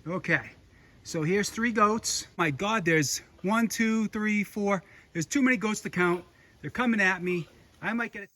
Okay, so here's 3 goats. My God, there's 1, 2, 3, 4. There's too many goats to count. They're coming at me. I might get it.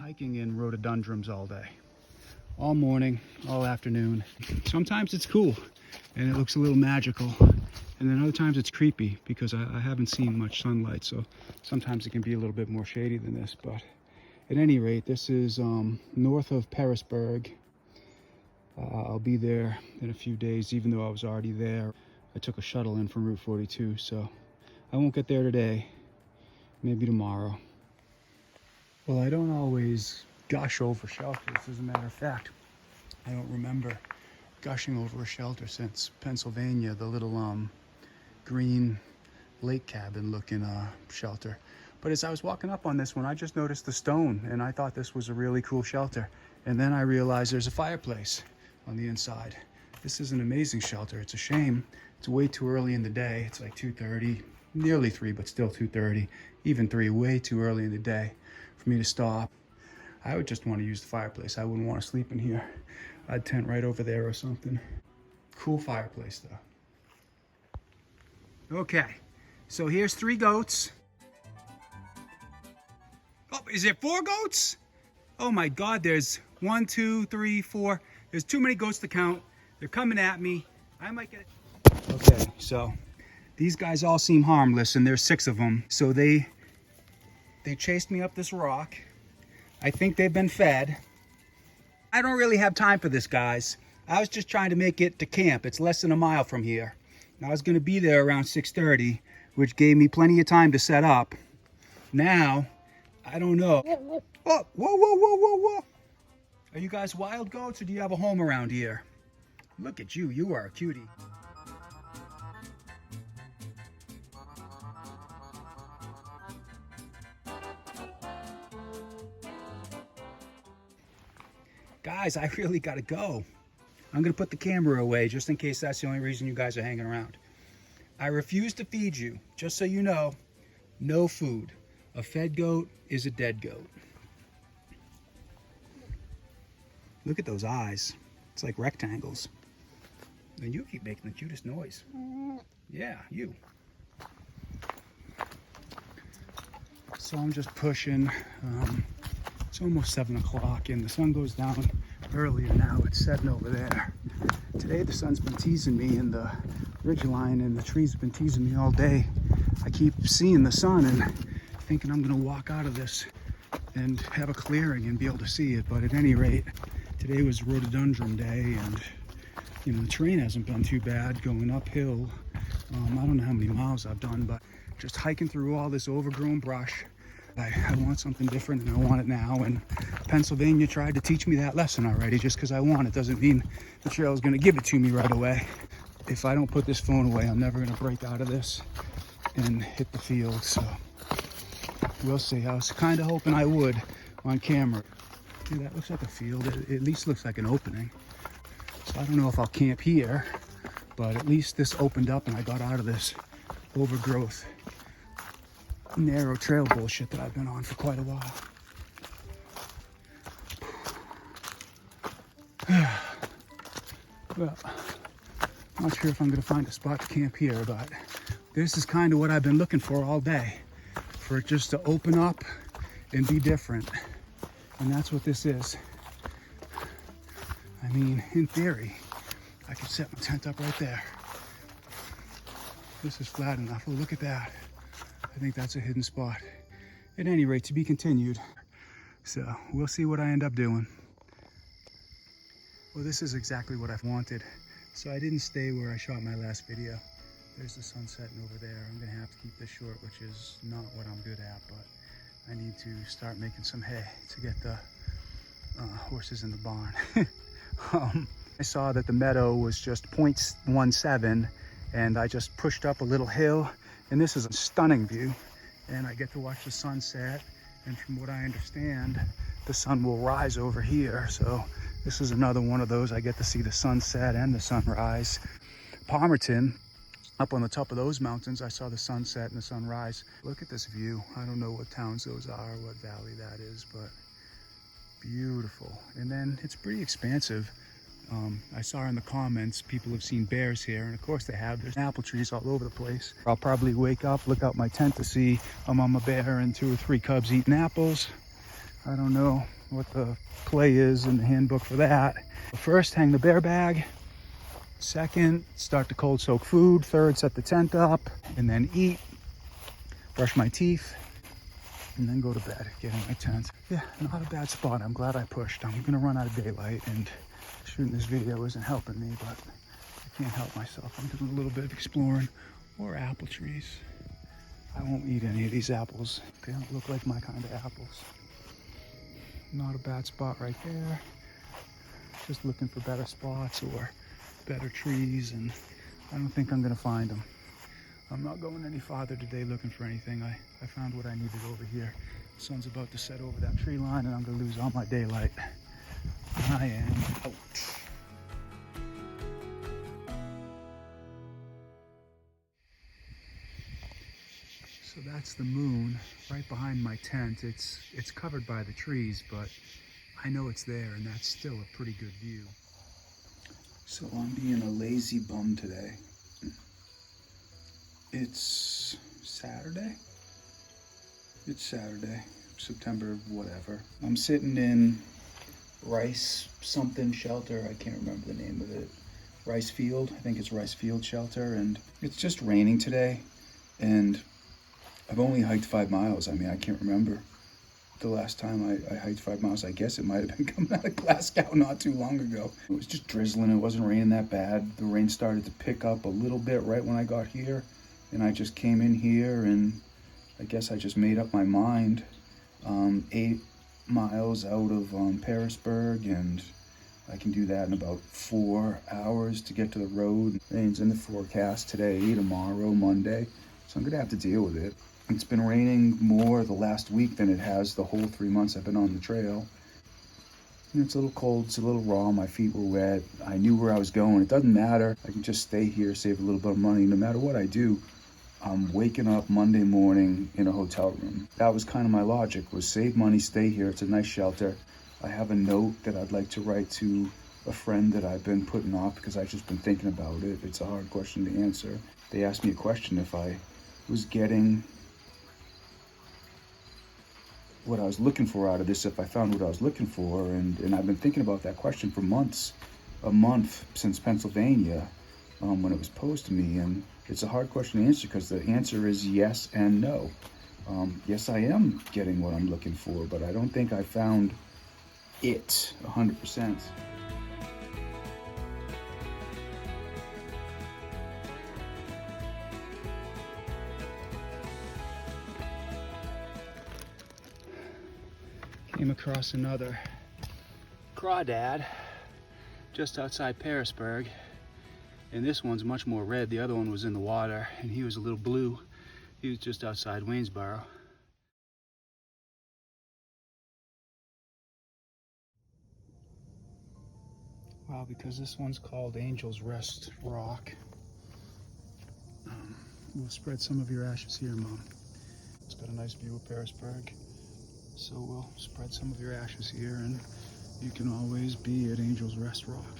Hiking in rhododendrons all day, all morning, all afternoon. Sometimes it's cool and it looks a little magical, and then other times it's creepy because I haven't seen much sunlight, so sometimes it can be a little bit more shady than this. But at any rate, this is north of Pearisburg. I'll be there in a few days, even though I was already there. I took a shuttle in from Route 42, so I won't get there today, maybe tomorrow. Well, I don't always gush over shelters. As a matter of fact, I don't remember gushing over a shelter since Pennsylvania, the little green lake cabin looking shelter. But as I was walking up on this one, I just noticed the stone, and I thought this was a really cool shelter. And then I realized there's a fireplace on the inside. This is an amazing shelter. It's a shame it's way too early in the day. It's like 2:30, nearly 3, but still 2:30, even 3, way too early in the day for me to stop. I would just want to use the fireplace. I wouldn't want to sleep in here. I'd tent right over there or something. Cool fireplace though. Okay, so here's 3 goats. Oh, is it 4 goats? Oh my God, there's 1, 2, 3, 4. There's too many goats to count. They're coming at me. I might get it. Okay, so these guys all seem harmless, and there's 6 of them. So they chased me up this rock. I think they've been fed. I don't really have time for this, guys. I was just trying to make it to camp. It's less than a mile from here. And I was gonna be there around 6:30, which gave me plenty of time to set up. Now, I don't know. Oh, whoa, whoa, whoa, whoa, whoa. Are you guys wild goats, or do you have a home around here? Look at you, you are a cutie. Guys, I really gotta go. I'm gonna put the camera away just in case that's the only reason you guys are hanging around. I refuse to feed you. Just so you know, no food. A fed goat is a dead goat. Look at those eyes. It's like rectangles. And you keep making the cutest noise. Yeah, you. So I'm just pushing. It's almost 7 o'clock and the sun goes down earlier now. It's setting over there. Today the sun's been teasing me, and the ridgeline and the trees have been teasing me all day. I keep seeing the sun and thinking I'm gonna walk out of this and have a clearing and be able to see it. But at any rate, today was rhododendron day, and you know, the terrain hasn't been too bad going uphill. I don't know how many miles I've done, but just hiking through all this overgrown brush. I want something different, and I want it now. And Pennsylvania tried to teach me that lesson already. Just because I want it doesn't mean the trail is going to give it to me right away. If I don't put this phone away, I'm never going to break out of this and hit the field. So we'll see. I was kind of hoping I would on camera. See, that looks like a field. It at least looks like an opening. So I don't know if I'll camp here, but at least this opened up and I got out of this overgrowth, narrow trail bullshit that I've been on for quite a while. Well, I'm not sure if I'm going to find a spot to camp here, but this is kind of what I've been looking for all day, for it just to open up and be different. And that's what this is. I mean, in theory, I could set my tent up right there. This is flat enough. Oh, look at that. I think that's a hidden spot. At any rate, to be continued. So we'll see what I end up doing. Well, this is exactly what I've wanted. So I didn't stay where I shot my last video. There's the sun setting over there. I'm gonna have to keep this short, which is not what I'm good at, but I need to start making some hay to get the horses in the barn. I saw that the meadow was just 0.17, and I just pushed up a little hill, and this is a stunning view, and I get to watch the sunset, and from what I understand, the sun will rise over here, so this is another one of those. I get to see the sunset and the sunrise. Palmerton, up on the top of those mountains, I saw the sunset and the sunrise. Look at this view. I don't know what towns those are, what valley that is, but beautiful. And then it's pretty expansive. I saw in the comments people have seen bears here, and of course they have. There's apple trees all over the place. I'll probably wake up, look out my tent to see a mama bear and 2 or 3 cubs eating apples. I don't know what the play is in the handbook for that. First, hang the bear bag. Second, start to cold soak food. Third, set the tent up, and then eat, brush my teeth, and then go to bed, get in my tent. Yeah, not a bad spot. I'm glad I pushed. I'm gonna run out of daylight, and shooting this video isn't helping me, but I can't help myself. I'm doing a little bit of exploring. More apple trees. I won't eat any of these apples. They don't look like my kind of apples. Not a bad spot right there. Just looking for better spots or better trees, and I don't think I'm gonna find them. I'm not going any farther today looking for anything. I found what I needed over here. The sun's about to set over that tree line, and I'm gonna lose all my daylight. I am out. So that's the moon right behind my tent. It's covered by the trees, but I know it's there, and that's still a pretty good view. So I'm being a lazy bum today. It's Saturday? It's Saturday, September whatever. I'm sitting in Rice something shelter. I can't remember the name of it. Rice Field, I think it's Rice Field Shelter, and it's just raining today, and I've only hiked 5 miles. I mean, I can't remember the last time I hiked 5 miles. I guess it might have been coming out of Glasgow not too long ago. It was just drizzling. It wasn't raining that bad. The rain started to pick up a little bit right when I got here, and I just came in here, and I guess I just made up my mind. 8 miles out of Pearisburg, and I can do that in about 4 hours to get to the road. Rain's in the forecast today, tomorrow, Monday, so I'm gonna have to deal with it. It's been raining more the last week than it has the whole 3 months I've been on the trail. And it's a little cold, it's a little raw, my feet were wet. I knew where I was going. It doesn't matter. I can just stay here, save a little bit of money. No matter what I do, I'm waking up Monday morning in a hotel room. That was kind of my logic, was save money, stay here. It's a nice shelter. I have a note that I'd like to write to a friend that I've been putting off because I've just been thinking about it. It's a hard question to answer. They asked me a question if I was getting what I was looking for out of this, if I found what I was looking for, and I've been thinking about that question for months, a month since Pennsylvania, when it was posed to me, and it's a hard question to answer because the answer is yes and no. Yes, I am getting what I'm looking for, but I don't think I found it 100%. Came across another crawdad just outside Pearisburg, and this one's much more red. The other one was in the water, and he was a little blue. He was just outside Waynesboro. Wow, because this one's called Angel's Rest Rock. We'll spread some of your ashes here, Mom. It's got a nice view of Pearisburg. So we'll spread some of your ashes here, and you can always be at Angel's Rest Rock.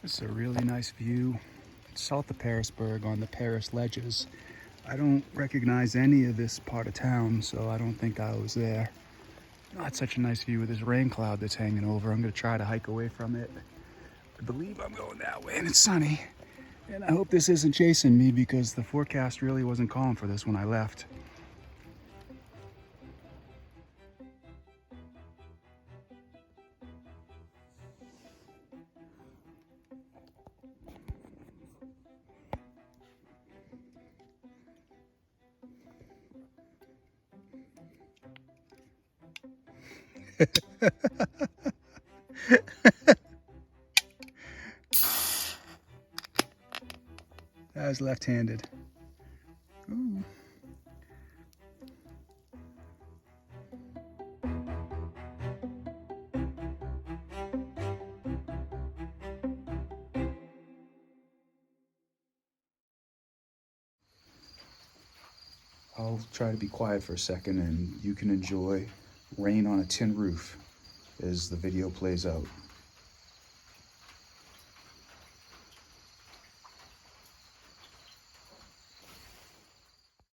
This is a really nice view south of Pearisburg on the Paris Ledges. I don't recognize any of this part of town, so I don't think I was there. Not such a nice view with this rain cloud that's hanging over. I'm gonna try to hike away from it. I believe I'm going that way, and it's sunny. And I hope this isn't chasing me because the forecast really wasn't calling for this when I left. That was left-handed. Ooh. I'll try to be quiet for a second and you can enjoy rain on a tin roof as the video plays out.